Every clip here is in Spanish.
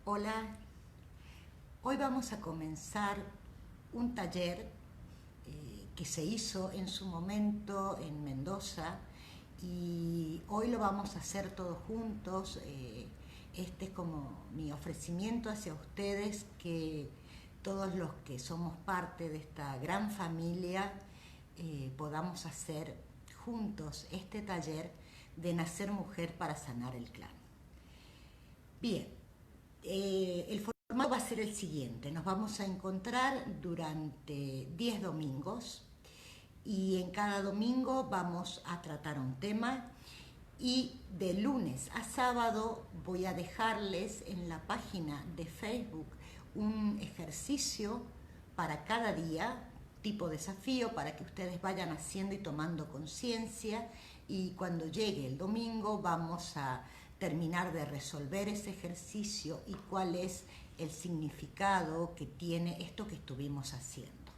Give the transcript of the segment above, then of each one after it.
Hola, hoy vamos a comenzar un taller que se hizo en su momento en Mendoza y hoy lo vamos a hacer todos juntos. Este es como mi ofrecimiento hacia ustedes, que todos los que somos parte de esta gran familia podamos hacer juntos este taller de Nacer Mujer para Sanar el Clan. Bien, el formato va a ser el siguiente. Nos vamos a encontrar durante 10 domingos y en cada domingo vamos a tratar un tema, y de lunes a sábado voy a dejarles en la página de Facebook un ejercicio para cada día, tipo desafío, para que ustedes vayan haciendo y tomando conciencia, y cuando llegue el domingo vamos a terminar de resolver ese ejercicio y cuál es el significado que tiene esto que estuvimos haciendo.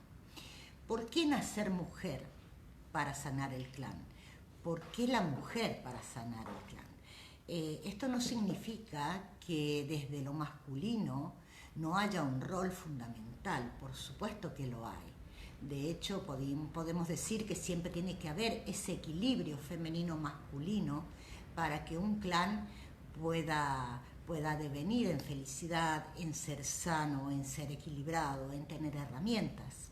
¿Por qué nacer mujer para sanar el clan? ¿Por qué la mujer para sanar el clan? Esto no significa que desde lo masculino no haya un rol fundamental, por supuesto que lo hay. De hecho, podemos decir que siempre tiene que haber ese equilibrio femenino-masculino para que un clan pueda devenir en felicidad, en ser sano, en ser equilibrado, en tener herramientas.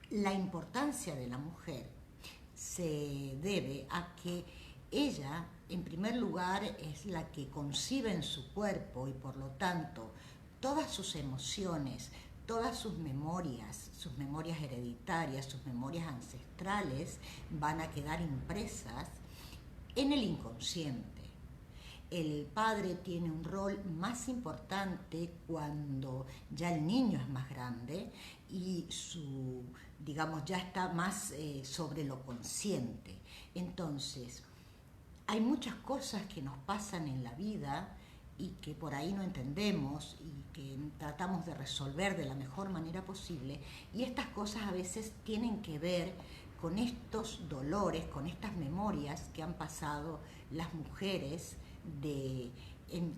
La importancia de la mujer se debe a que ella, en primer lugar, es la que concibe en su cuerpo, y por lo tanto todas sus emociones, todas sus memorias hereditarias, sus memorias ancestrales van a quedar impresas en el inconsciente. El padre tiene un rol más importante cuando ya el niño es más grande y ya está más sobre lo consciente. Entonces, hay muchas cosas que nos pasan en la vida y que por ahí no entendemos y que tratamos de resolver de la mejor manera posible, y estas cosas a veces tienen que ver con estos dolores, con estas memorias que han pasado las mujeres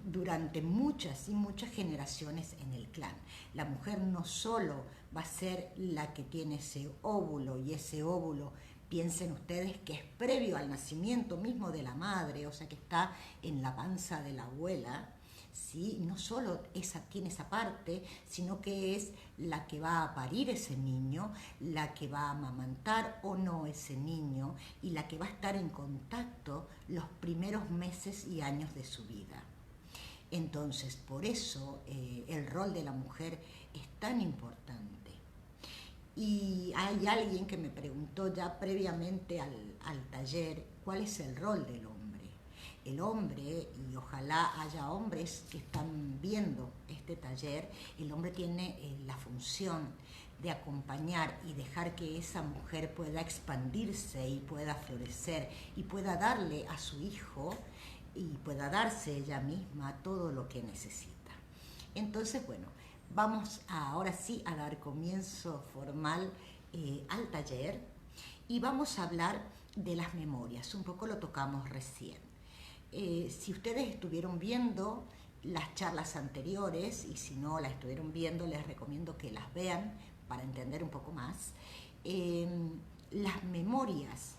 durante muchas y muchas generaciones en el clan. La mujer no solo va a ser la que tiene ese óvulo, y ese óvulo, piensen ustedes que es previo al nacimiento mismo de la madre, o sea que está en la panza de la abuela, ¿sí? No solo tiene esa parte, sino que es la que va a parir ese niño, la que va a amamantar o no ese niño, y la que va a estar en contacto los primeros meses y años de su vida. Entonces, por eso el rol de la mujer es tan importante. Y hay alguien que me preguntó ya previamente al taller cuál es el rol del hombre. El hombre, y ojalá haya hombres que están viendo este taller, el hombre tiene la función de acompañar y dejar que esa mujer pueda expandirse y pueda florecer y pueda darle a su hijo y pueda darse ella misma todo lo que necesita. Entonces, bueno, vamos ahora sí a dar comienzo formal al taller, y vamos a hablar de las memorias. Un poco lo tocamos recién. Si ustedes estuvieron viendo las charlas anteriores, y si no las estuvieron viendo, les recomiendo que las vean para entender un poco más. Las memorias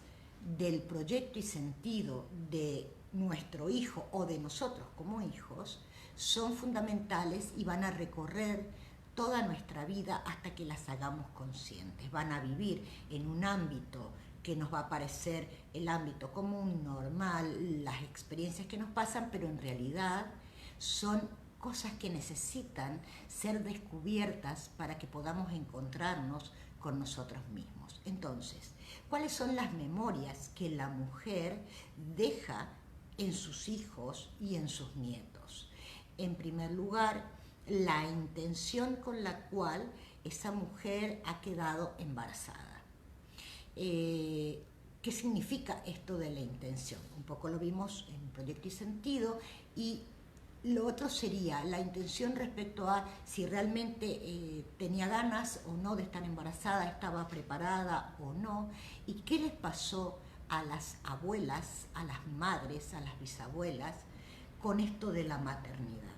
del proyecto y sentido de nuestro hijo o de nosotros como hijos son fundamentales y van a recorrer toda nuestra vida hasta que las hagamos conscientes. Van a vivir en un ámbito que nos va a parecer el ámbito común, normal, las experiencias que nos pasan, pero en realidad son cosas que necesitan ser descubiertas para que podamos encontrarnos con nosotros mismos. Entonces, ¿cuáles son las memorias que la mujer deja en sus hijos y en sus nietos? En primer lugar, la intención con la cual esa mujer ha quedado embarazada. ¿Qué significa esto de la intención? Un poco lo vimos en Proyecto y Sentido, y lo otro sería la intención respecto a si realmente tenía ganas o no de estar embarazada, estaba preparada o no, y qué les pasó a las abuelas, a las madres, a las bisabuelas con esto de la maternidad.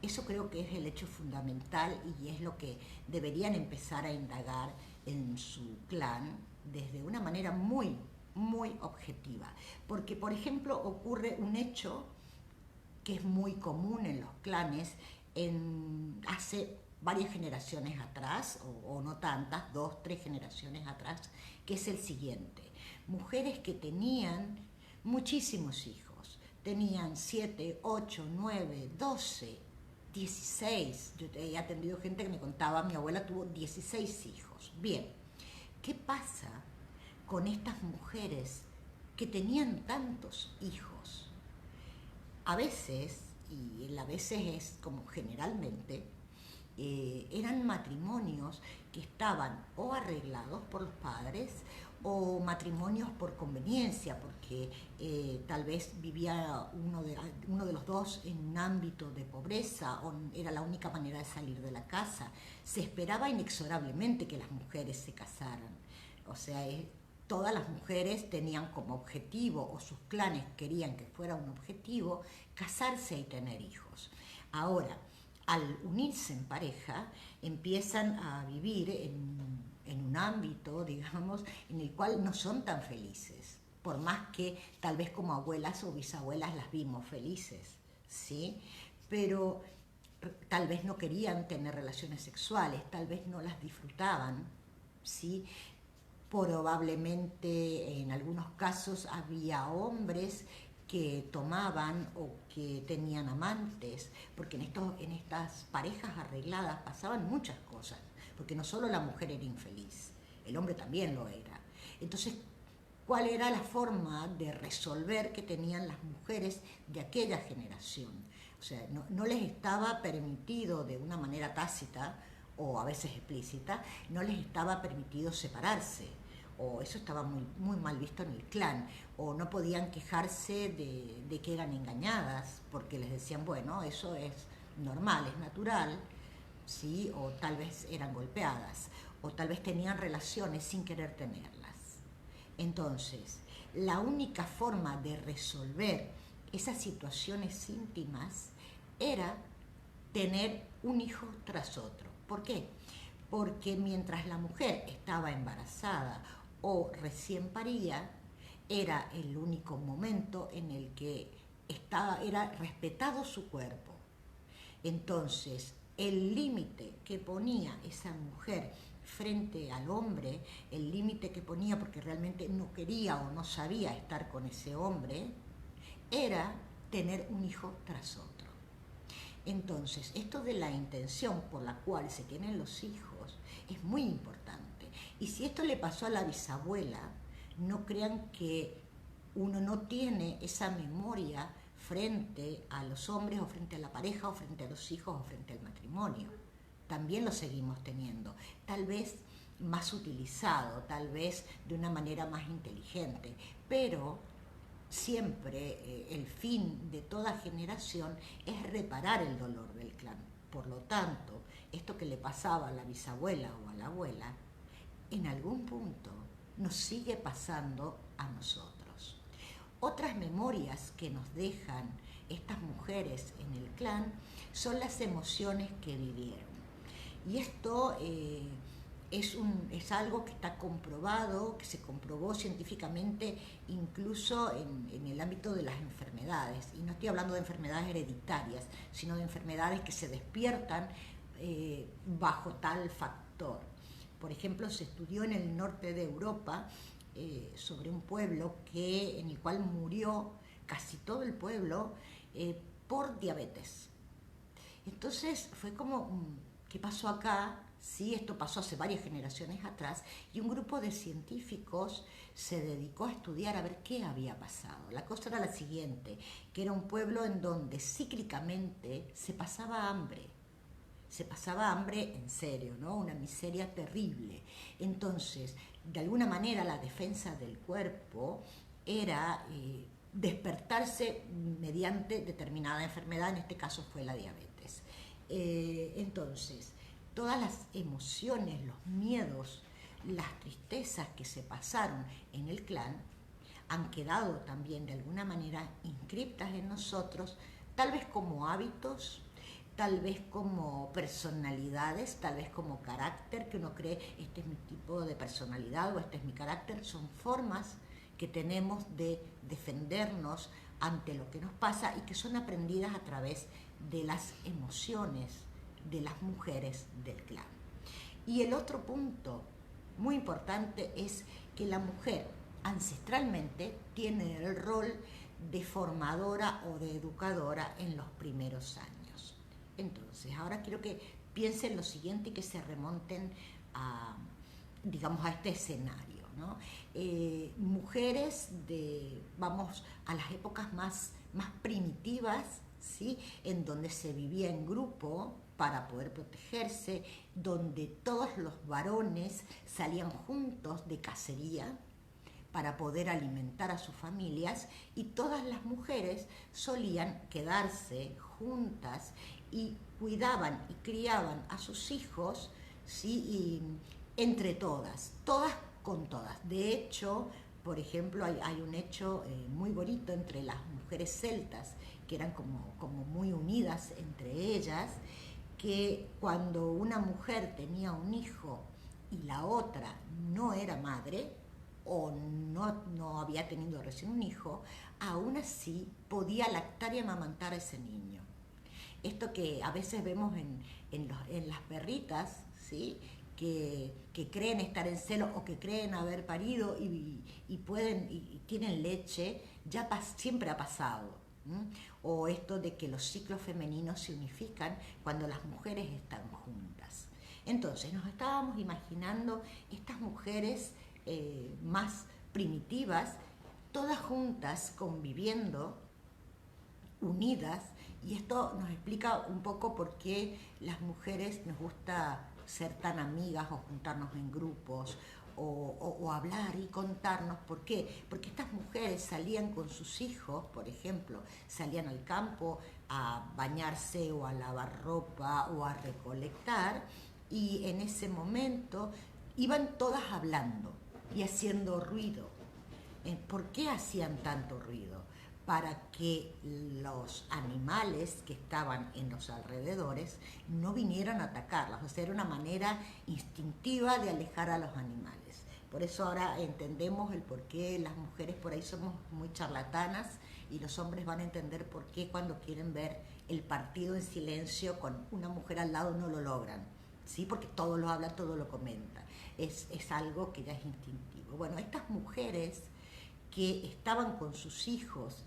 Eso creo que es el hecho fundamental y es lo que deberían empezar a indagar en su clan desde una manera muy, muy objetiva. Porque, por ejemplo, ocurre un hecho que es muy común en los clanes hace varias generaciones atrás, o no tantas, 2, 3 generaciones atrás, que es el siguiente. Mujeres que tenían muchísimos hijos, tenían 7, 8, 9, 12, 16. Yo he atendido gente que me contaba, mi abuela tuvo 16 hijos. Bien, ¿qué pasa con estas mujeres que tenían tantos hijos? A veces, y a veces es como generalmente, eran matrimonios que estaban o arreglados por los padres o matrimonios por conveniencia, porque tal vez vivía uno de los dos en un ámbito de pobreza o era la única manera de salir de la casa. Se esperaba inexorablemente que las mujeres se casaran. O sea, todas las mujeres tenían como objetivo, o sus clanes querían que fuera un objetivo, casarse y tener hijos. Ahora, al unirse en pareja, empiezan a vivir en un ámbito, digamos, en el cual no son tan felices, por más que tal vez como abuelas o bisabuelas las vimos felices, ¿sí? Pero tal vez no querían tener relaciones sexuales, tal vez no las disfrutaban, ¿sí? Probablemente en algunos casos había hombres que tomaban o que tenían amantes, porque en estas parejas arregladas pasaban muchas cosas, porque no solo la mujer era infeliz, el hombre también lo era. Entonces, ¿cuál era la forma de resolver que tenían las mujeres de aquella generación? O sea, no les estaba permitido de una manera tácita o a veces explícita, no les estaba permitido separarse, o eso estaba muy, muy mal visto en el clan, o no podían quejarse de que eran engañadas, porque les decían, bueno, eso es normal, es natural, ¿sí? O tal vez eran golpeadas, o tal vez tenían relaciones sin querer tenerlas. Entonces, la única forma de resolver esas situaciones íntimas era tener un hijo tras otro. ¿Por qué? Porque mientras la mujer estaba embarazada o recién paría, era el único momento en el que era respetado su cuerpo. Entonces, el límite que ponía esa mujer frente al hombre, el límite que ponía porque realmente no quería o no sabía estar con ese hombre, era tener un hijo tras otro. Entonces, esto de la intención por la cual se tienen los hijos es muy importante. Y si esto le pasó a la bisabuela, no crean que uno no tiene esa memoria frente a los hombres o frente a la pareja o frente a los hijos o frente al matrimonio. También lo seguimos teniendo, tal vez más utilizado, tal vez de una manera más inteligente, pero siempre el fin de toda generación es reparar el dolor del clan. Por lo tanto, esto que le pasaba a la bisabuela o a la abuela, en algún punto nos sigue pasando a nosotros. Otras memorias que nos dejan estas mujeres en el clan son las emociones que vivieron. Y esto es algo que está comprobado, que se comprobó científicamente incluso en el ámbito de las enfermedades. Y no estoy hablando de enfermedades hereditarias, sino de enfermedades que se despiertan bajo tal factor. Por ejemplo, se estudió en el norte de Europa sobre un pueblo en el cual murió casi todo el pueblo por diabetes. Entonces fue como, ¿qué pasó acá? Sí, esto pasó hace varias generaciones atrás y un grupo de científicos se dedicó a estudiar a ver qué había pasado. La cosa era la siguiente, que era un pueblo en donde cíclicamente se pasaba hambre en serio, ¿no? Una miseria terrible. Entonces, de alguna manera la defensa del cuerpo era despertarse mediante determinada enfermedad, en este caso fue la diabetes. Entonces, todas las emociones, los miedos, las tristezas que se pasaron en el clan han quedado también de alguna manera inscriptas en nosotros, tal vez como hábitos, tal vez como personalidades, tal vez como carácter, que uno cree, este es mi tipo de personalidad o este es mi carácter, son formas que tenemos de defendernos ante lo que nos pasa y que son aprendidas a través de las emociones de las mujeres del clan. Y el otro punto muy importante es que la mujer ancestralmente tiene el rol de formadora o de educadora en los primeros años. Entonces, ahora quiero que piensen lo siguiente y que se remonten a, digamos, a este escenario, ¿no? Mujeres vamos a las épocas más primitivas, ¿sí? En donde se vivía en grupo para poder protegerse, donde todos los varones salían juntos de cacería para poder alimentar a sus familias y todas las mujeres solían quedarse juntas y cuidaban y criaban a sus hijos, ¿sí? Y entre todas con todas. De hecho, por ejemplo, hay un hecho muy bonito entre las mujeres celtas, que eran como muy unidas entre ellas, que cuando una mujer tenía un hijo y la otra no era madre o no había tenido recién un hijo, aún así podía lactar y amamantar a ese niño. Esto que a veces vemos en las perritas, ¿sí? Que creen estar en celo o que creen haber parido y pueden y tienen leche, siempre ha pasado. O esto de que los ciclos femeninos se unifican cuando las mujeres están juntas. Entonces nos estábamos imaginando estas mujeres más primitivas, todas juntas, conviviendo, unidas, y esto nos explica un poco por qué las mujeres nos gusta ser tan amigas o juntarnos en grupos o hablar y contarnos. ¿Por qué? Porque estas mujeres salían con sus hijos, por ejemplo, salían al campo a bañarse o a lavar ropa o a recolectar, y en ese momento iban todas hablando y haciendo ruido. ¿Por qué hacían tanto ruido? Para que los animales que estaban en los alrededores no vinieran a atacarlas. O sea, era una manera instintiva de alejar a los animales. Por eso ahora entendemos el por qué las mujeres por ahí somos muy charlatanas y los hombres van a entender por qué cuando quieren ver el partido en silencio con una mujer al lado no lo logran. ¿Sí? Porque todo lo habla, todo lo comenta. Es algo que ya es instintivo. Bueno, estas mujeres que estaban con sus hijos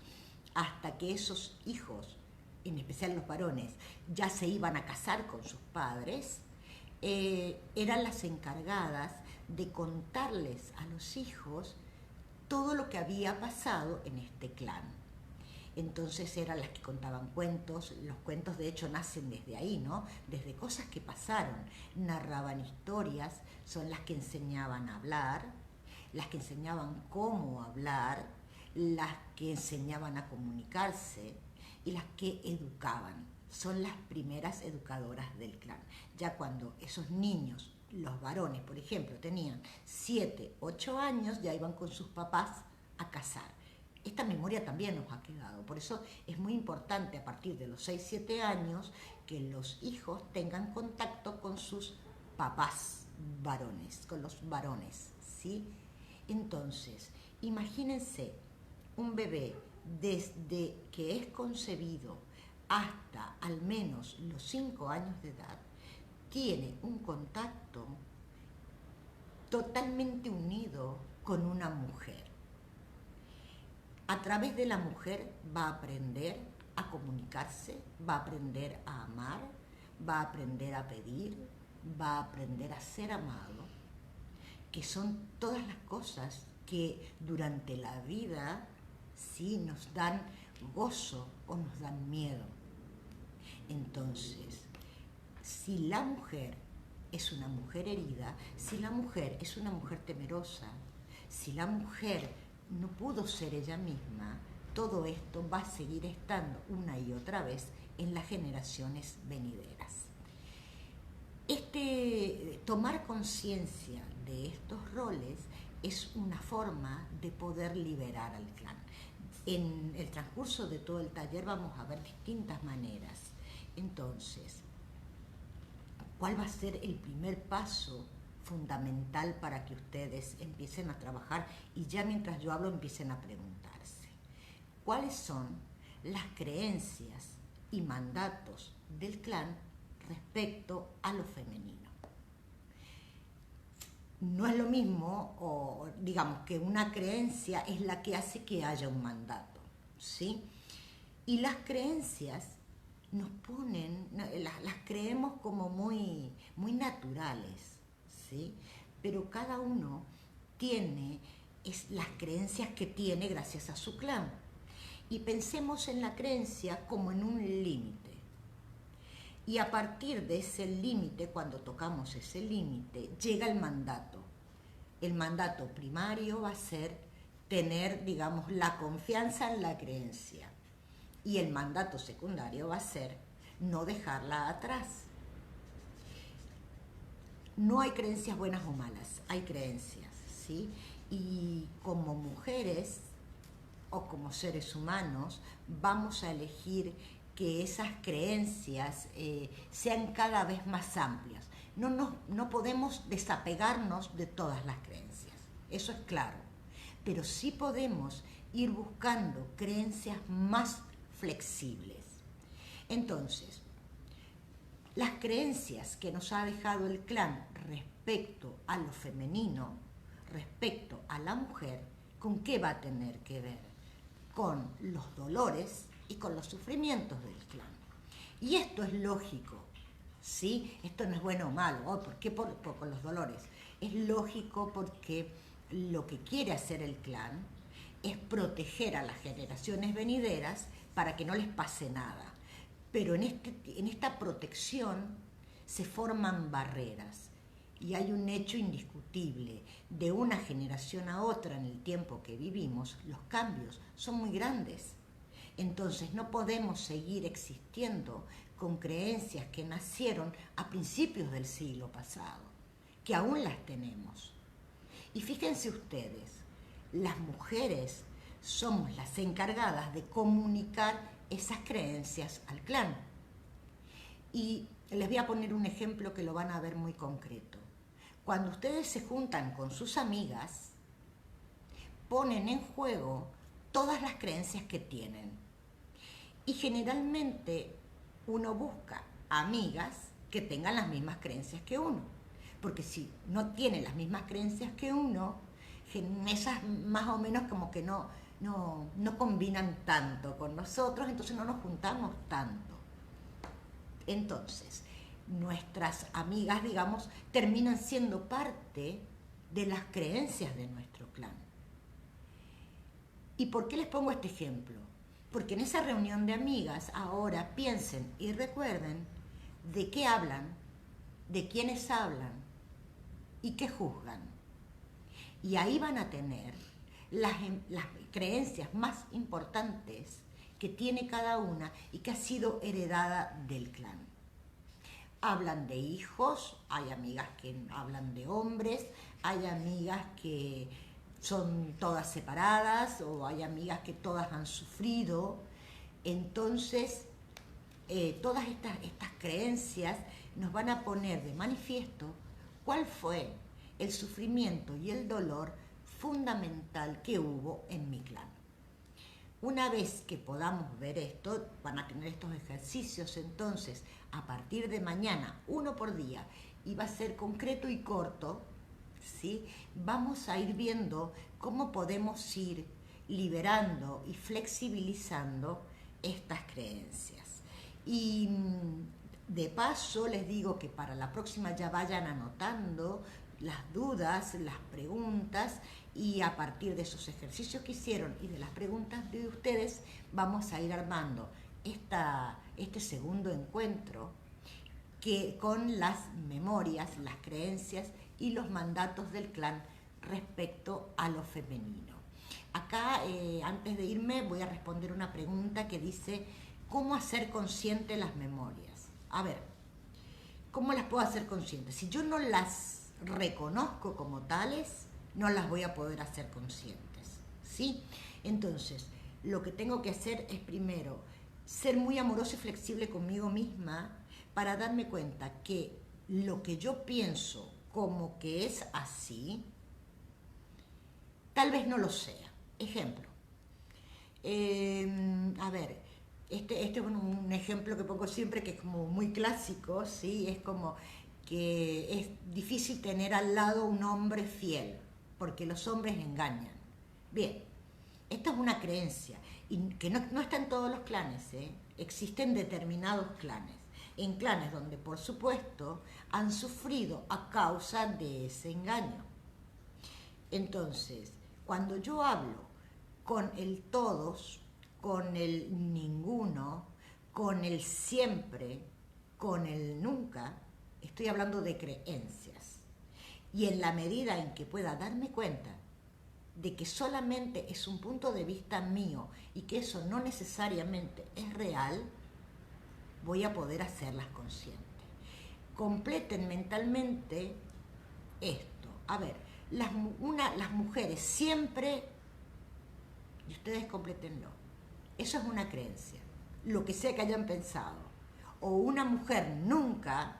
hasta que esos hijos, en especial los varones, ya se iban a casar con sus padres, eran las encargadas de contarles a los hijos todo lo que había pasado en este clan. Entonces eran las que contaban cuentos, los cuentos de hecho nacen desde ahí, ¿no? Desde cosas que pasaron, narraban historias, son las que enseñaban a hablar, las que enseñaban cómo hablar, las que enseñaban a comunicarse y las que educaban. Son las primeras educadoras del clan. Ya cuando esos niños, los varones, por ejemplo, tenían 7, 8 años, ya iban con sus papás a cazar. Esta memoria también nos ha quedado, por eso es muy importante a partir de los 6, 7 años que los hijos tengan contacto con sus papás varones, con los varones, ¿sí? Entonces, imagínense un bebé desde que es concebido hasta al menos los 5 años de edad, tiene un contacto totalmente unido con una mujer. A través de la mujer va a aprender a comunicarse, va a aprender a amar, va a aprender a pedir, va a aprender a ser amado, que son todas las cosas que durante la vida sí nos dan gozo o nos dan miedo. Entonces, si la mujer es una mujer herida, si la mujer es una mujer temerosa, si la mujer no pudo ser ella misma, todo esto va a seguir estando una y otra vez en las generaciones venideras. Tomar conciencia de estos roles es una forma de poder liberar al clan. En el transcurso de todo el taller vamos a ver distintas maneras Entonces, ¿cuál va a ser el primer paso fundamental para que ustedes empiecen a trabajar y ya mientras yo hablo empiecen a preguntarse? ¿Cuáles son las creencias y mandatos del clan respecto a lo femenino? No es lo mismo, o digamos que una creencia es la que hace que haya un mandato, ¿sí? Y las creencias nos ponen, las creemos como muy naturales, ¿sí? Pero cada uno tiene las creencias que tiene gracias a su clan. Y pensemos en la creencia como en un límite. Y a partir de ese límite, cuando tocamos ese límite, llega el mandato. El mandato primario va a ser tener, digamos, la confianza en la creencia. Y el mandato secundario va a ser no dejarla atrás. No hay creencias buenas o malas, hay creencias, ¿sí? Y como mujeres o como seres humanos vamos a elegir que esas creencias sean cada vez más amplias. No podemos desapegarnos de todas las creencias, eso es claro, pero sí podemos ir buscando creencias más flexibles. Entonces, las creencias que nos ha dejado el clan respecto a lo femenino, respecto a la mujer, ¿con qué va a tener que ver? Con los dolores y con los sufrimientos del clan. Y esto es lógico, ¿sí? Esto no es bueno o malo. ¿Por qué con los dolores? Es lógico porque lo que quiere hacer el clan es proteger a las generaciones venideras para que no les pase nada. Pero en esta protección se forman barreras. Y hay un hecho indiscutible, de una generación a otra en el tiempo que vivimos, los cambios son muy grandes. Entonces no podemos seguir existiendo con creencias que nacieron a principios del siglo pasado, que aún las tenemos. Y fíjense ustedes, las mujeres somos las encargadas de comunicar esas creencias al clan. Y les voy a poner un ejemplo que lo van a ver muy concreto. Cuando ustedes se juntan con sus amigas, ponen en juego todas las creencias que tienen. Y generalmente uno busca amigas que tengan las mismas creencias que uno. Porque si no tienen las mismas creencias que uno, esas más o menos como que no combinan tanto con nosotros, entonces no nos juntamos tanto. Entonces, nuestras amigas, digamos, terminan siendo parte de las creencias de nuestro clan. ¿Y por qué les pongo este ejemplo? Porque en esa reunión de amigas ahora piensen y recuerden de qué hablan, de quiénes hablan y qué juzgan. Y ahí van a tener las creencias más importantes que tiene cada una y que ha sido heredada del clan. Hablan de hijos, hay amigas que hablan de hombres, hay amigas que son todas separadas o hay amigas que todas han sufrido. Entonces, todas estas creencias nos van a poner de manifiesto cuál fue el sufrimiento y el dolor fundamental que hubo en mi clan. Una vez que podamos ver esto, van a tener estos ejercicios entonces a partir de mañana, uno por día, y va a ser concreto y corto, ¿sí? Vamos a ir viendo cómo podemos ir liberando y flexibilizando estas creencias. Y de paso les digo que para la próxima ya vayan anotando las dudas, las preguntas, y a partir de esos ejercicios que hicieron y de las preguntas de ustedes vamos a ir armando este segundo encuentro con las memorias, las creencias y los mandatos del clan respecto a lo femenino. Acá, antes de irme, voy a responder una pregunta que dice: ¿cómo hacer consciente las memorias? A ver, ¿cómo las puedo hacer conscientes? Si yo no las reconozco como tales, no las voy a poder hacer conscientes, ¿sí? Entonces, lo que tengo que hacer es primero ser muy amorosa y flexible conmigo misma para darme cuenta que lo que yo pienso como que es así, tal vez no lo sea. Ejemplo, a ver, este es un ejemplo que pongo siempre que es como muy clásico, ¿sí? Es como que es difícil tener al lado un hombre fiel, porque los hombres engañan. Bien, esta es una creencia, y que no está en todos los clanes, ¿eh? Existen determinados clanes. En clanes donde, por supuesto, han sufrido a causa de ese engaño. Entonces, cuando yo hablo con el todos, con el ninguno, con el siempre, con el nunca, estoy hablando de creencias. Y en la medida en que pueda darme cuenta de que solamente es un punto de vista mío y que eso no necesariamente es real, voy a poder hacerlas conscientes. Completen mentalmente esto. A ver, las mujeres siempre, y ustedes complétenlo, eso es una creencia, lo que sea que hayan pensado, o una mujer nunca,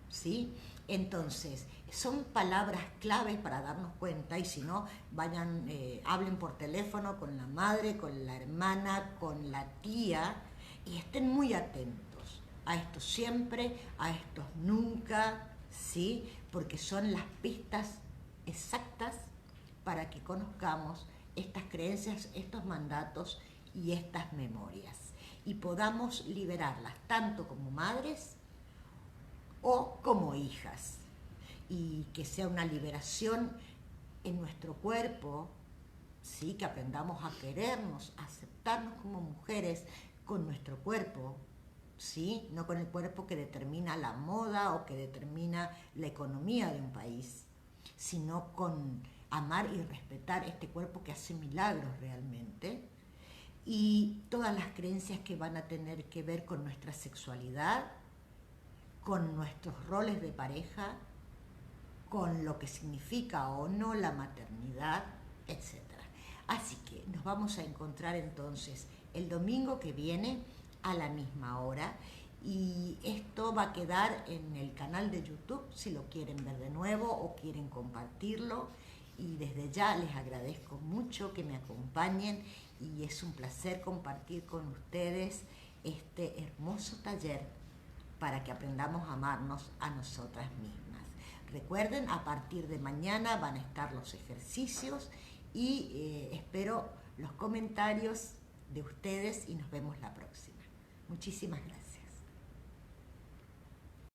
¿sí? Entonces, son palabras claves para darnos cuenta, y si no, vayan, hablen por teléfono con la madre, con la hermana, con la tía, y estén muy atentos a esto siempre, a estos nunca, ¿sí? Porque son las pistas exactas para que conozcamos estas creencias, estos mandatos y estas memorias, y podamos liberarlas tanto como madres o como hijas, y que sea una liberación en nuestro cuerpo, ¿sí? Que aprendamos a querernos, a aceptarnos como mujeres con nuestro cuerpo, ¿sí? No con el cuerpo que determina la moda o que determina la economía de un país, sino con amar y respetar este cuerpo que hace milagros realmente, y todas las creencias que van a tener que ver con nuestra sexualidad, con nuestros roles de pareja, con lo que significa o no la maternidad, etc. Así que nos vamos a encontrar entonces el domingo que viene a la misma hora, y esto va a quedar en el canal de YouTube si lo quieren ver de nuevo o quieren compartirlo, y desde ya les agradezco mucho que me acompañen, y es un placer compartir con ustedes este hermoso taller para que aprendamos a amarnos a nosotras mismas. Recuerden, a partir de mañana van a estar los ejercicios, y espero los comentarios de ustedes, y nos vemos la próxima. Muchísimas gracias.